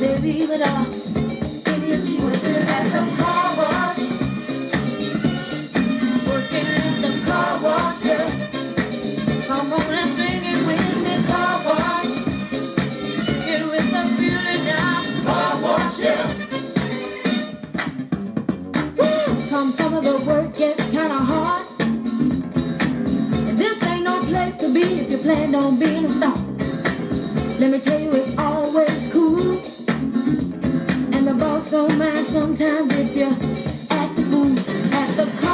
Baby, but give me a cheap working at the car wash. Working at the car wash, yeah. Come on and sing it with me, car wash. Sing it with the feeling now, car wash, yeah. Woo! Come some of the work gets kinda hard, and this ain't no place to be if you plan on being a star. Let me tell you, it's always cool, and the boss don't mind sometimes if you act a fool at the car.